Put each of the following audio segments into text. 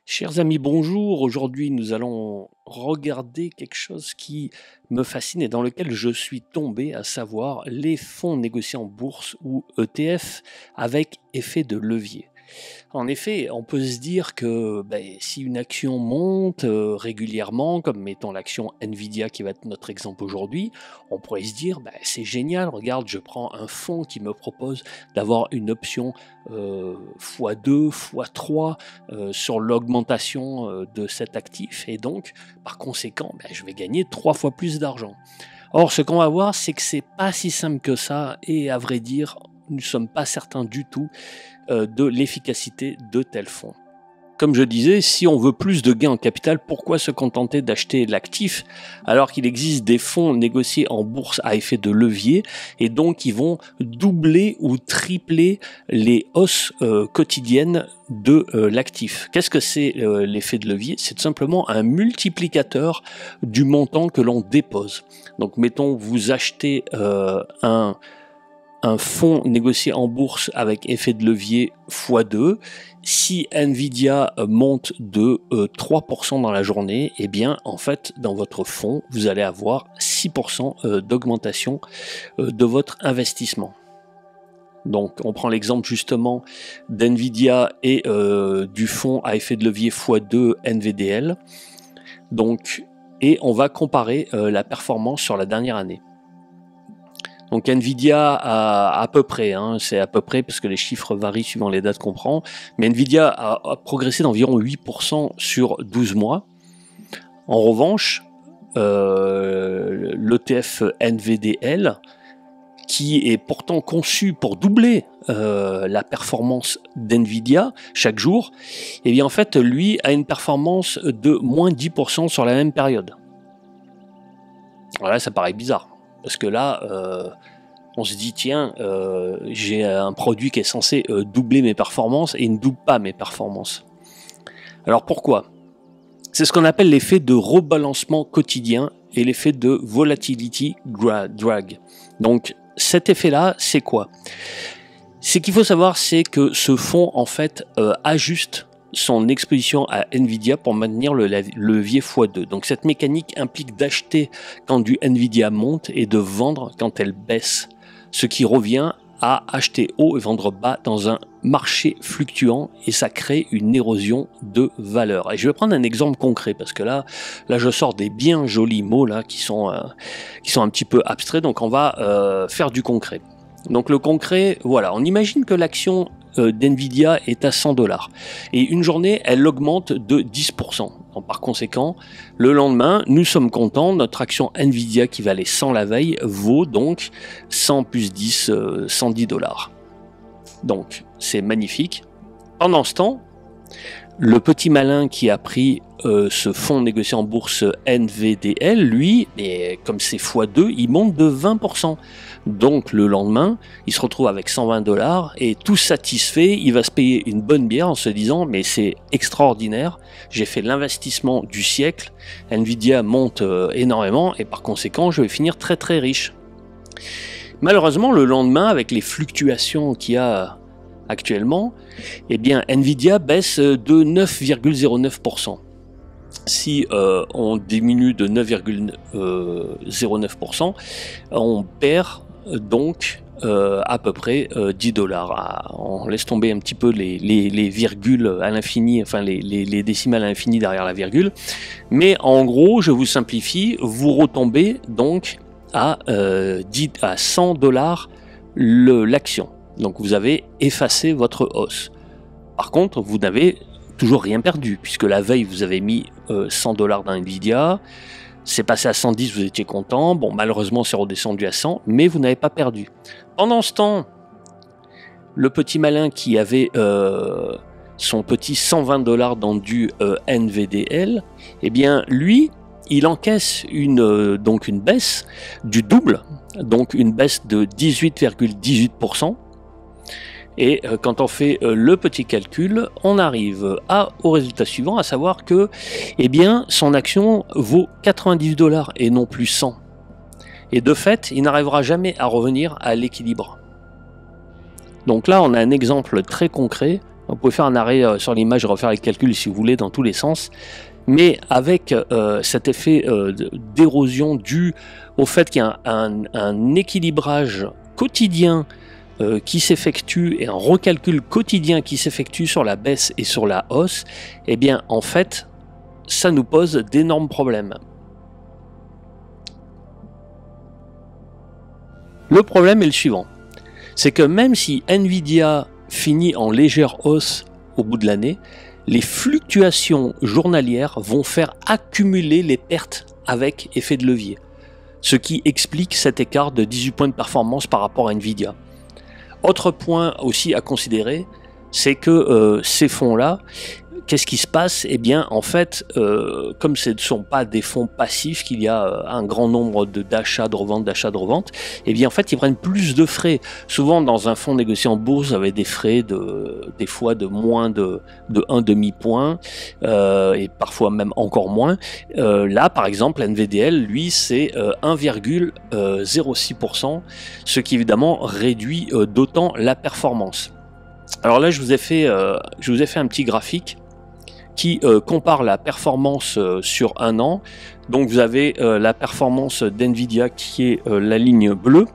Chers amis, bonjour. Aujourd'hui, nous allons regarder quelque chose qui me fascine et dans lequel je suis tombé, à savoir les fonds négociés en bourse ou ETF avec effet de levier. En effet, on peut se dire que si une action monte régulièrement, comme mettons l'action Nvidia qui va être notre exemple aujourd'hui, on pourrait se dire c'est génial, regarde, je prends un fonds qui me propose d'avoir une option x2, x3 sur l'augmentation de cet actif et donc par conséquent je vais gagner 3 fois plus d'argent. Or ce qu'on va voir c'est que c'est pas si simple que ça et à vrai dire nous ne sommes pas certains du tout de l'efficacité de tels fonds. Comme je disais, si on veut plus de gains en capital, pourquoi se contenter d'acheter l'actif alors qu'il existe des fonds négociés en bourse à effet de levier et donc ils vont doubler ou tripler les hausses quotidiennes de l'actif. Qu'est-ce que c'est l'effet de levier? C'est tout simplement un multiplicateur du montant que l'on dépose. Donc mettons vous achetez un fonds négocié en bourse avec effet de levier x2, si Nvidia monte de 3% dans la journée, eh bien en fait dans votre fonds vous allez avoir 6% d'augmentation de votre investissement. Donc on prend l'exemple justement d'Nvidia et du fonds à effet de levier x2 NVDL. Donc, et on va comparer la performance sur la dernière année. Donc Nvidia à peu près, c'est à peu près parce que les chiffres varient suivant les dates qu'on prend, mais Nvidia a progressé d'environ 8% sur 12 mois. En revanche, l'ETF NVDL, qui est pourtant conçu pour doubler la performance d'Nvidia chaque jour, et bien en fait lui a une performance de moins 10% sur la même période. Voilà, ça paraît bizarre. Parce que là, on se dit, tiens, j'ai un produit qui est censé doubler mes performances et il ne double pas mes performances. Alors pourquoi? C'est ce qu'on appelle l'effet de rebalancement quotidien et l'effet de volatility drag. Donc cet effet-là, c'est quoi? Ce qu'il faut savoir, c'est que ce fonds, en fait, ajuste son exposition à Nvidia pour maintenir le levier x2. Donc cette mécanique implique d'acheter quand du Nvidia monte et de vendre quand elle baisse, ce qui revient à acheter haut et vendre bas dans un marché fluctuant et ça crée une érosion de valeur. Et je vais prendre un exemple concret parce que là je sors des bien jolis mots là qui sont un petit peu abstraits, donc on va faire du concret. Donc le concret, voilà, on imagine que l'action d'Nvidia est à $100 et une journée elle augmente de 10%. Donc, par conséquent, le lendemain, nous sommes contents, notre action Nvidia qui valait 100 la veille vaut donc 100 plus 10, $110. Donc c'est magnifique. Pendant ce temps, le petit malin qui a pris ce fonds négocié en bourse NVDL, lui, et comme c'est x2, il monte de 20%. Donc le lendemain, il se retrouve avec $120 et tout satisfait, il va se payer une bonne bière en se disant mais c'est extraordinaire, j'ai fait l'investissement du siècle, Nvidia monte énormément et par conséquent je vais finir très très riche. Malheureusement le lendemain avec les fluctuations qu'il y a actuellement, eh bien Nvidia baisse de 9,09%. Si on diminue de 9,09%, on perd donc à peu près $10. On laisse tomber un petit peu les virgules à l'infini, enfin les décimales à l'infini derrière la virgule. Mais en gros, je vous simplifie, vous retombez donc à $100 l'action. Donc vous avez effacé votre hausse. Par contre, vous n'avez toujours rien perdu, puisque la veille vous avez mis $100 dans Nvidia, c'est passé à 110, vous étiez content, bon malheureusement c'est redescendu à 100, mais vous n'avez pas perdu. Pendant ce temps, le petit malin qui avait son petit $120 dans du NVDL, eh bien lui, il encaisse donc une baisse du double, donc une baisse de 18,18%. Et quand on fait le petit calcul, on arrive au résultat suivant, à savoir que eh bien, son action vaut $90 et non plus 100. Et de fait, il n'arrivera jamais à revenir à l'équilibre. Donc là, on a un exemple très concret Vous pouvez faire un arrêt sur l'image et refaire les calculs si vous voulez dans tous les sens. Mais avec cet effet d'érosion dû au fait qu'il y a un équilibrage quotidien qui s'effectue et un recalcul quotidien qui s'effectue sur la baisse et sur la hausse, eh bien en fait, ça nous pose d'énormes problèmes. Le problème est le suivant, c'est que même si Nvidia finit en légère hausse au bout de l'année, les fluctuations journalières vont faire accumuler les pertes avec effet de levier, ce qui explique cet écart de 18 points de performance par rapport à Nvidia. Autre point aussi à considérer, c'est que ces fonds-là, qu'est-ce qui se passe? Eh bien, en fait, comme ce ne sont pas des fonds passifs, qu'il y a un grand nombre d'achats, de reventes, eh bien, en fait, ils prennent plus de frais. Souvent, dans un fonds négocié en bourse, vous avez des frais des fois de moins de 1,5 point, et parfois même encore moins. Là, par exemple, NVDL, lui, c'est 1,06%, ce qui évidemment réduit d'autant la performance. Alors là, je vous ai fait un petit graphique qui compare la performance sur un an. Donc vous avez la performance d'NVIDIA qui est la ligne bleue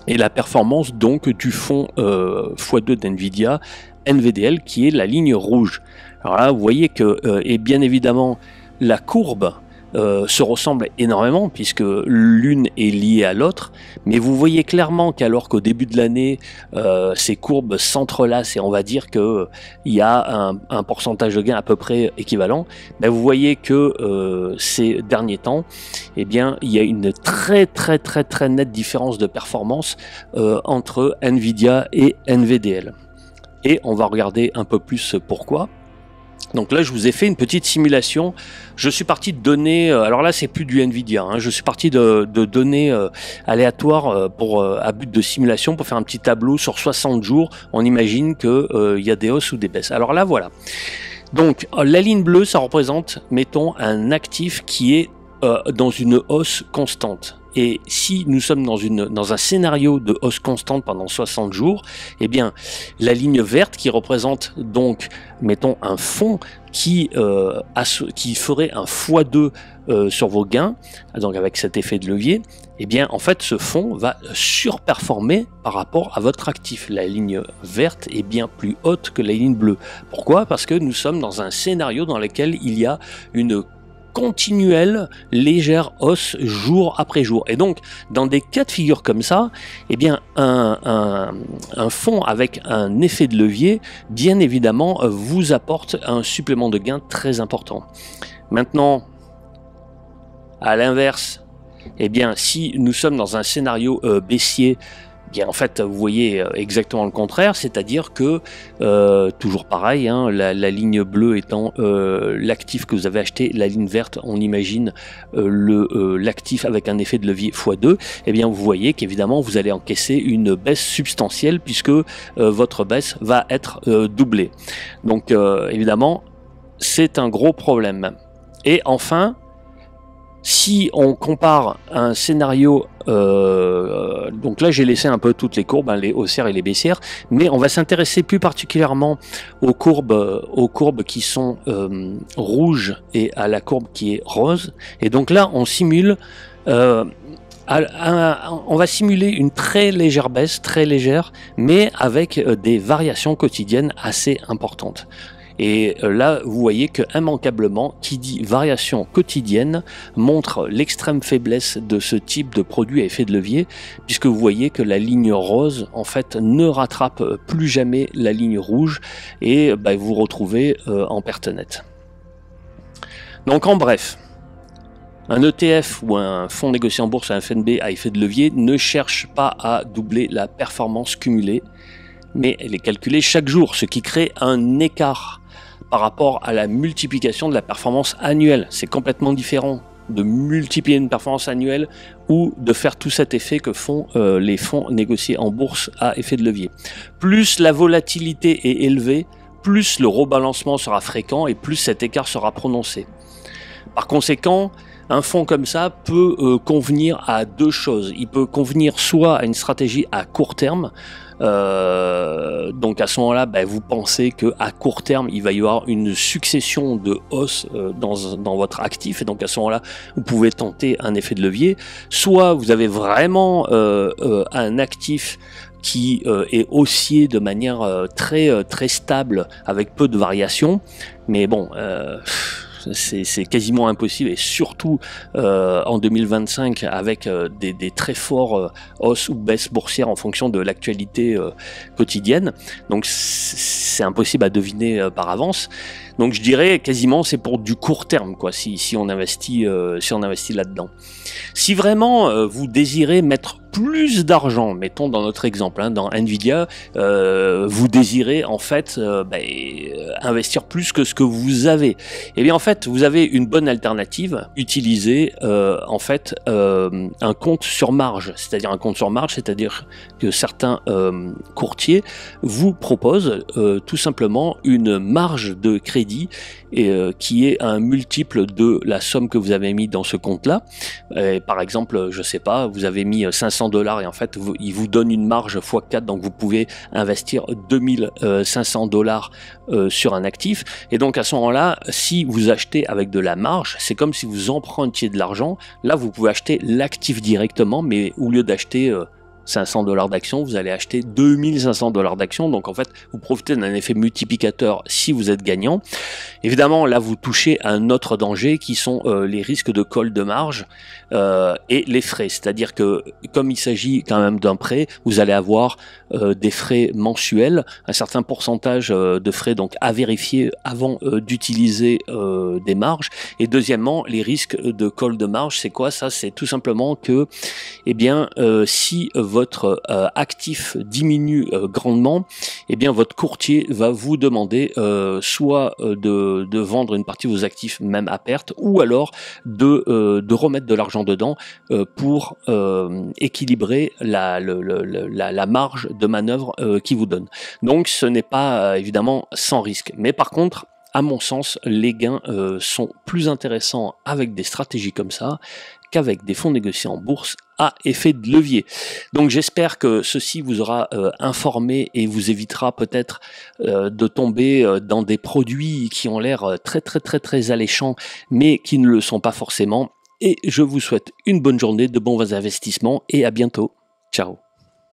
et la performance donc du fonds x2 d'NVIDIA, NVDL, qui est la ligne rouge. Alors là, vous voyez que, et bien évidemment, la courbe se ressemblent énormément puisque l'une est liée à l'autre, mais vous voyez clairement qu'alors qu'au début de l'année ces courbes s'entrelacent et on va dire que il y a un pourcentage de gain à peu près équivalent, ben vous voyez que ces derniers temps, eh bien il y a une très nette différence de performance entre Nvidia et NVDL. Et on va regarder un peu plus pourquoi. Donc là, je vous ai fait une petite simulation. Je suis parti de données, alors là, c'est plus du Nvidia, hein, je suis parti de données aléatoires à but de simulation pour faire un petit tableau sur 60 jours. On imagine qu'il y a des hausses ou des baisses. Alors là, voilà. Donc, la ligne bleue, ça représente, mettons, un actif qui est dans une hausse constante. Et si nous sommes dans un scénario de hausse constante pendant 60 jours, eh bien, la ligne verte qui représente donc, mettons, un fonds qui ferait un x2 sur vos gains, donc avec cet effet de levier, eh bien, en fait, ce fonds va surperformer par rapport à votre actif. La ligne verte est bien plus haute que la ligne bleue. Pourquoi? Parce que nous sommes dans un scénario dans lequel il y a une continuelle légère hausse jour après jour. Et donc, dans des cas de figure comme ça, eh bien, un fonds avec un effet de levier, bien évidemment, vous apporte un supplément de gain très important. Maintenant, à l'inverse, eh bien, si nous sommes dans un scénario baissier, bien, en fait, vous voyez exactement le contraire, c'est-à-dire que, toujours pareil, hein, la ligne bleue étant l'actif que vous avez acheté, la ligne verte, on imagine l'actif avec un effet de levier x2, eh bien, vous voyez qu'évidemment, vous allez encaisser une baisse substantielle puisque votre baisse va être doublée. Donc, évidemment, c'est un gros problème. Et enfin, si on compare un scénario, donc là j'ai laissé un peu toutes les courbes, hein, les haussières et les baissières, mais on va s'intéresser plus particulièrement aux courbes qui sont rouges et à la courbe qui est rose. Et donc là on simule, on va simuler une très légère baisse, très légère, mais avec des variations quotidiennes assez importantes. Et là, vous voyez que immanquablement, qui dit variation quotidienne, montre l'extrême faiblesse de ce type de produit à effet de levier, puisque vous voyez que la ligne rose, en fait, ne rattrape plus jamais la ligne rouge, et bah, vous vous retrouvez en perte nette. Donc en bref, un ETF ou un fonds négocié en bourse, un FNB à effet de levier, ne cherche pas à doubler la performance cumulée, mais elle est calculée chaque jour, ce qui crée un écart par rapport à la multiplication de la performance annuelle. C'est complètement différent de multiplier une performance annuelle ou de faire tout cet effet que font les fonds négociés en bourse à effet de levier. Plus la volatilité est élevée, plus le rebalancement sera fréquent et plus cet écart sera prononcé. Par conséquent, un fonds comme ça peut convenir à deux choses. Il peut convenir soit à une stratégie à court terme, Donc à ce moment-là, vous pensez qu'à court terme, il va y avoir une succession de hausses dans votre actif, et donc à ce moment-là, vous pouvez tenter un effet de levier. Soit vous avez vraiment un actif qui est haussier de manière très stable, avec peu de variations, mais bon, c'est quasiment impossible, et surtout en 2025 avec des très forts hausses ou baisses boursières en fonction de l'actualité quotidienne. Donc c'est impossible à deviner par avance. Donc je dirais quasiment c'est pour du court terme, quoi, si on investit là-dedans. Si vraiment vous désirez mettre plus d'argent, mettons dans notre exemple, dans Nvidia, vous désirez en fait investir plus que ce que vous avez. Et bien en fait, vous avez une bonne alternative, utilisez un compte sur marge. C'est-à-dire un compte sur marge, c'est-à-dire que certains courtiers vous proposent tout simplement une marge de crédit qui est un multiple de la somme que vous avez mis dans ce compte-là. Par exemple, je sais pas, vous avez mis $500 et en fait, il vous donne une marge x4, donc vous pouvez investir $2500 sur un actif. Et donc à ce moment-là, si vous achetez avec de la marge, c'est comme si vous empruntiez de l'argent. Là, vous pouvez acheter l'actif directement, mais au lieu d'acheter $500 d'actions, vous allez acheter $2500 d'actions. Donc en fait, vous profitez d'un effet multiplicateur si vous êtes gagnant. Évidemment, là, vous touchez à un autre danger qui sont les risques de call de marge et les frais. C'est-à-dire que comme il s'agit quand même d'un prêt, vous allez avoir des frais mensuels, un certain pourcentage de frais donc à vérifier avant d'utiliser des marges. Et deuxièmement, les risques de call de marge, c'est quoi ça? C'est tout simplement que, si votre actif diminue grandement, votre courtier va vous demander soit de vendre une partie de vos actifs même à perte, ou alors de remettre de l'argent dedans pour équilibrer la marge de manœuvre qu'il vous donne. Donc ce n'est pas évidemment sans risque, mais par contre, à mon sens, les gains sont plus intéressants avec des stratégies comme ça qu'avec des fonds négociés en bourse à effet de levier. Donc j'espère que ceci vous aura informé et vous évitera peut-être de tomber dans des produits qui ont l'air très alléchants, mais qui ne le sont pas forcément. Et je vous souhaite une bonne journée, de bons investissements, et à bientôt. Ciao.